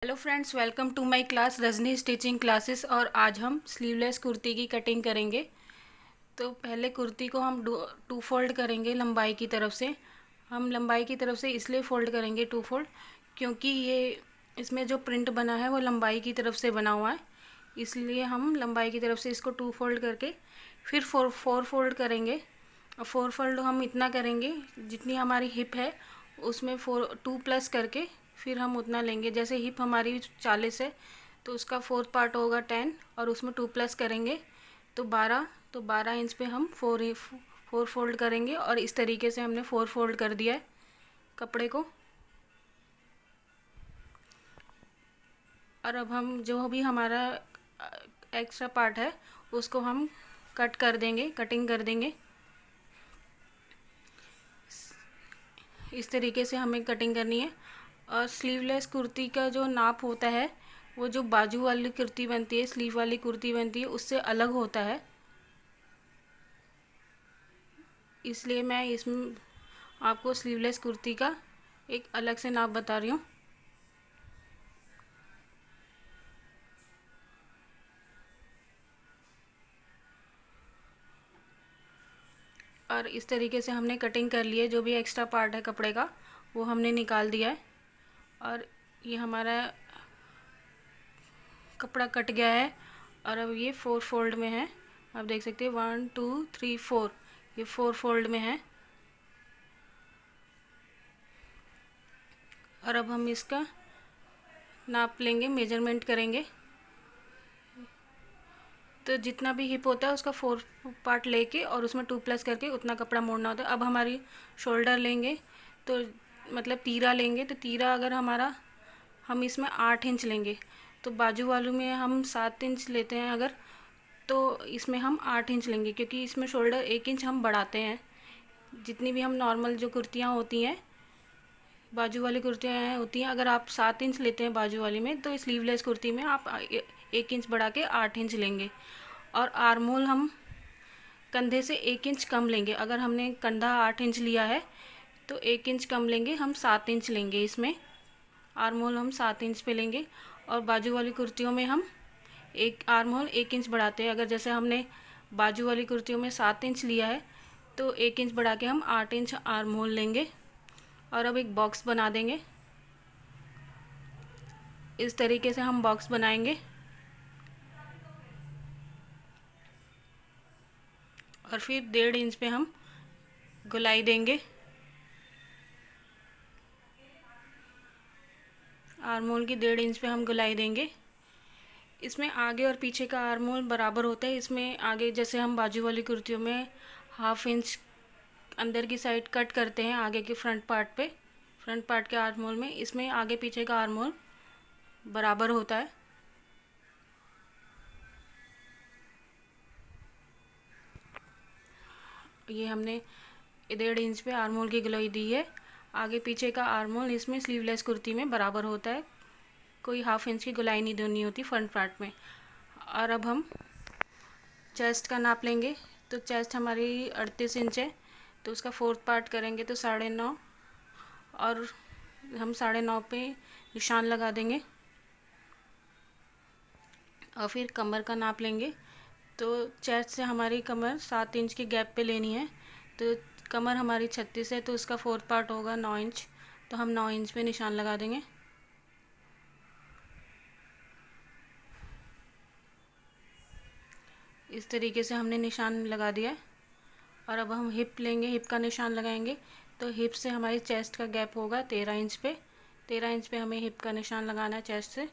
Hello friends, welcome to my class Rajni stitching classes. और आज हम स्लीवलेस कुर्ती की कटिंग करेंगे। तो पहले कुर्ती को हम टू फोल्ड करेंगे लंबाई की तरफ से। हम लंबाई की तरफ से इसलिए फ़ोल्ड करेंगे टू फोल्ड, क्योंकि ये इसमें जो प्रिंट बना है वो लंबाई की तरफ से बना हुआ है। इसलिए हम लंबाई की तरफ से इसको टू फोल्ड करके फिर फोर फोल्ड करेंगे। और फोर फोल्ड हम इतना करेंगे जितनी हमारी हिप है उसमें 2 प्लस करके फिर हम उतना लेंगे। जैसे हिप हमारी 40 है तो उसका फोर्थ पार्ट होगा 10 और उसमें 2 प्लस करेंगे तो 12। तो 12 इंच पे हम फोर फोल्ड करेंगे। और इस तरीके से हमने फोर फोल्ड कर दिया है कपड़े को। और अब हम जो भी हमारा एक्स्ट्रा पार्ट है उसको हम कट कर देंगे, कटिंग कर देंगे। इस तरीके से हमें कटिंग करनी है। और स्लीवलेस कुर्ती का जो नाप होता है वो जो बाजू वाली कुर्ती बनती है, स्लीव वाली कुर्ती बनती है, उससे अलग होता है। इसलिए मैं इसमें आपको स्लीवलेस कुर्ती का एक अलग से नाप बता रही हूँ। और इस तरीके से हमने कटिंग कर ली है। जो भी एक्स्ट्रा पार्ट है कपड़े का वो हमने निकाल दिया है। और ये हमारा कपड़ा कट गया है। और अब ये फोर फोल्ड में है। आप देख सकते हैं 1 2 3 4, ये फोर फोल्ड में है। और अब हम इसका नाप लेंगे, मेजरमेंट करेंगे। तो जितना भी हिप होता है उसका फोर पार्ट लेके और उसमें 2 प्लस करके उतना कपड़ा मोड़ना होता है। अब हमारी शोल्डर लेंगे, तो मतलब तीरा लेंगे। तो तीरा अगर हमारा हम इसमें 8 इंच लेंगे तो बाजू वालों में हम 7 इंच लेते हैं अगर, तो इसमें हम 8 इंच लेंगे, क्योंकि इसमें शोल्डर 1 इंच हम बढ़ाते हैं। जितनी भी हम नॉर्मल जो कुर्तियाँ होती हैं, बाजू वाली कुर्तियाँ होती हैं, अगर आप 7 इंच लेते हैं बाजू वाली में तो स्लीवलेस कुर्ती में आप 1 इंच बढ़ा के 8 इंच लेंगे। और आर्म होल हम कंधे से 1 इंच कम लेंगे। अगर हमने कंधा 8 इंच लिया है तो 1 इंच कम लेंगे, हम 7 इंच लेंगे। इसमें आर्म होल हम 7 इंच पे लेंगे। और बाजू वाली कुर्तियों में हम एक आर्म होल 1 इंच बढ़ाते हैं। अगर जैसे हमने बाजू वाली कुर्तियों में 7 इंच लिया है तो 1 इंच बढ़ा के हम 8 इंच आर्म होल लेंगे। और अब एक बॉक्स बना देंगे। इस तरीके से हम बॉक्स बनाएंगे। और फिर 1.5 इंच पे हम गोलाई देंगे। आर्म होल की 1.5 इंच पे हम गोलाई देंगे। इसमें आगे और पीछे का आर्म होल बराबर होता है। इसमें आगे जैसे हम बाजू वाली कुर्तियों में 1/2 इंच अंदर की साइड कट करते हैं आगे के फ्रंट पार्ट पे, फ्रंट पार्ट के आर्म होल में, इसमें आगे पीछे का आर्म होल बराबर होता है। ये हमने 1.5 इंच पे आर्म होल की गोलाई दी है। आगे पीछे का आर्म होल इसमें स्लीवलेस कुर्ती में बराबर होता है। कोई 1/2 इंच की गोलाई नहीं देनी होती फ्रंट पार्ट में। और अब हम चेस्ट का नाप लेंगे। तो चेस्ट हमारी 38 इंच है तो उसका फोर्थ पार्ट करेंगे तो 9.5। और हम 9.5 पे निशान लगा देंगे। और फिर कमर का नाप लेंगे। तो चेस्ट से हमारी कमर 7 इंच के गैप पे लेनी है। तो कमर हमारी 36 है तो उसका फोर्थ पार्ट होगा 9 इंच। तो हम 9 इंच पे निशान लगा देंगे। इस तरीके से हमने निशान लगा दिया है। और अब हम हिप लेंगे, हिप का निशान लगाएंगे। तो हिप से हमारी चेस्ट का गैप होगा 13 इंच पे। 13 इंच पे हमें हिप का निशान लगाना है चेस्ट से।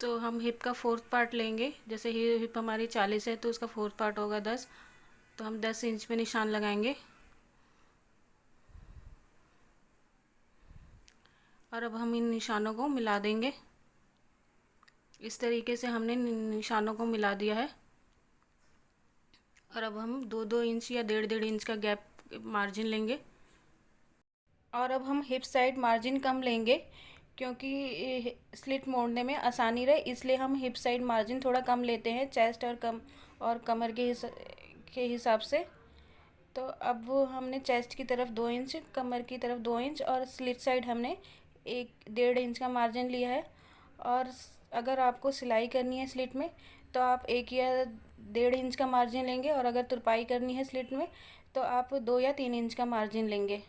तो हम हिप का फोर्थ पार्ट लेंगे। जैसे हिप हमारी 40 है तो उसका फोर्थ पार्ट होगा 10। तो हम 10 इंच पे निशान लगाएंगे। और अब हम इन निशानों को मिला देंगे। इस तरीके से हमने निशानों को मिला दिया है। और अब हम 2-2 इंच या 1.5-1.5 इंच का गैप मार्जिन लेंगे। और अब हम हिप साइड मार्जिन कम लेंगे, क्योंकि स्लिट मोड़ने में आसानी रहे, इसलिए हम हिप साइड मार्जिन थोड़ा कम लेते हैं चेस्ट और कमर के हिसाब से। तो अब वो हमने चेस्ट की तरफ 2 इंच, कमर की तरफ 2 इंच और स्लिट साइड हमने 1-1.5 इंच का मार्जिन लिया है। और अगर आपको सिलाई करनी है स्लिट में तो आप 1 या 1.5 इंच का मार्जिन लेंगे, और अगर तुरपाई करनी है स्लिट में तो आप 2 या 3 इंच का मार्जिन लेंगे।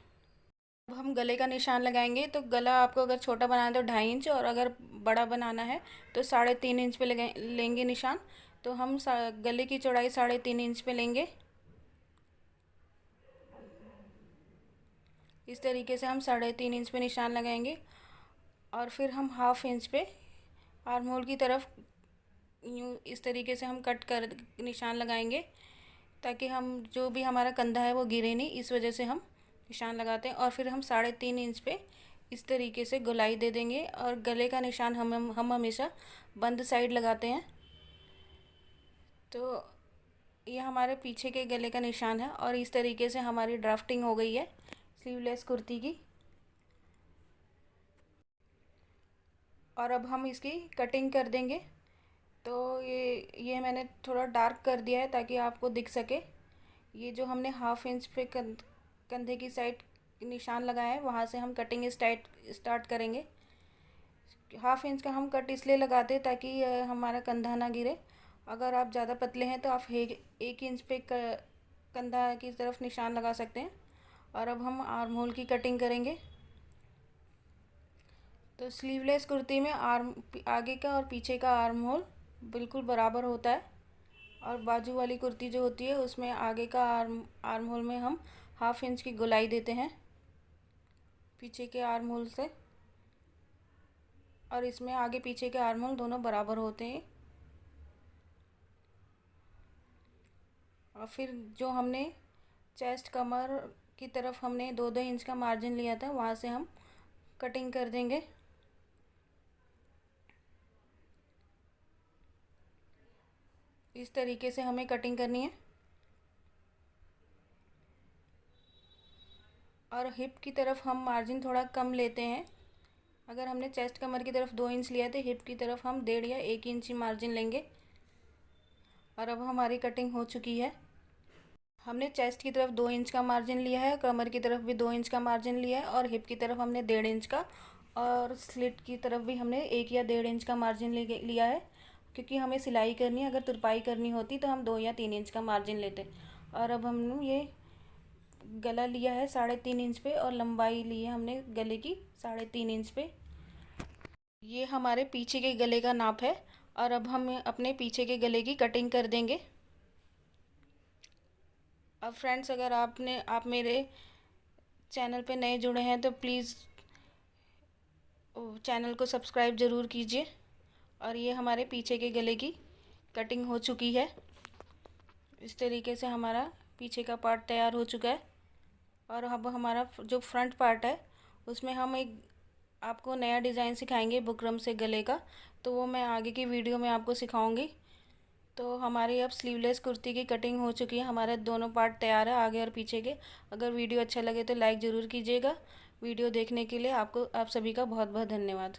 अब हम गले का निशान लगाएंगे। तो गला आपको अगर छोटा बनाना है तो 2.5 इंच, और अगर बड़ा बनाना है तो 3.5 इंच पे लेंगे निशान। तो हम गले की चौड़ाई 3.5 इंच पे लेंगे। इस तरीके से हम 3.5 इंच पे निशान लगाएंगे, और फिर हम 1/2 इंच पे आर्म होल की तरफ यूँ इस तरीके से हम कट कर निशान लगाएंगे, ताकि हम जो भी हमारा कंधा है वो गिरे नहीं, इस वजह से हम निशान लगाते हैं। और फिर हम 3.5 इंच पे इस तरीके से गोलाई दे देंगे। और गले का निशान हम हमेशा बंद साइड लगाते हैं। तो ये हमारे पीछे के गले का निशान है, और इस तरीके से हमारी ड्राफ्टिंग हो गई है स्लीवलेस कुर्ती की। और अब हम इसकी कटिंग कर देंगे। तो ये मैंने थोड़ा डार्क कर दिया है ताकि आपको दिख सके। ये जो हमने 1/2 इंच पे कंधे की साइड निशान लगाया है, वहाँ से हम कटिंग स्टार्ट करेंगे। 1/2 इंच का हम कट इसलिए लगाते हैं ताकि हमारा कंधा ना गिरे। अगर आप ज़्यादा पतले हैं तो आप 1 इंच पे कंधा की तरफ निशान लगा सकते हैं। और अब हम आर्म होल की कटिंग करेंगे। तो स्लीवलेस कुर्ती में आगे का और पीछे का आर्म होल बिल्कुल बराबर होता है। और बाजू वाली कुर्ती जो होती है उसमें आगे का आर्म होल में हम 1/2 इंच की गोलाई देते हैं पीछे के आर्म होल से, और इसमें आगे पीछे के आर्म होल दोनों बराबर होते हैं। और फिर जो हमने चेस्ट कमर की तरफ हमने 2-2 इंच का मार्जिन लिया था, वहाँ से हम कटिंग कर देंगे। इस तरीके से हमें कटिंग करनी है। और हिप की तरफ हम मार्जिन थोड़ा कम लेते हैं। अगर हमने चेस्ट कमर की तरफ 2 इंच लिया तो हिप की तरफ हम 1.5 या 1 इंच मार्जिन लेंगे। और अब हमारी कटिंग हो चुकी है। हमने चेस्ट की तरफ 2 इंच का मार्जिन लिया है, कमर की तरफ भी 2 इंच का मार्जिन लिया है, और हिप की तरफ हमने 1.5 इंच का, और स्लिट की तरफ भी हमने 1 या 1.5 इंच का मार्जिन लिया है। क्योंकि हमें सिलाई करनी है, अगर तुरपाई करनी होती तो हम 2 या 3 इंच का मार्जिन लेते। और अब हमने ये गला लिया है 3.5 इंच पे, और लंबाई ली है हमने गले की 3.5 इंच पे। ये हमारे पीछे के गले का नाप है। और अब हम अपने पीछे के गले की कटिंग कर देंगे। अब फ्रेंड्स, अगर आप मेरे चैनल पे नए जुड़े हैं तो प्लीज़ चैनल को सब्सक्राइब ज़रूर कीजिए। और ये हमारे पीछे के गले की कटिंग हो चुकी है। इस तरीके से हमारा पीछे का पार्ट तैयार हो चुका है। और अब हमारा जो फ्रंट पार्ट है उसमें हम एक आपको नया डिज़ाइन सिखाएंगे बुकरम से गले का, तो वो मैं आगे की वीडियो में आपको सिखाऊंगी। तो हमारी अब स्लीवलेस कुर्ती की कटिंग हो चुकी है। हमारे दोनों पार्ट तैयार है, आगे और पीछे के। अगर वीडियो अच्छा लगे तो लाइक ज़रूर कीजिएगा। वीडियो देखने के लिए आप सभी का बहुत बहुत धन्यवाद।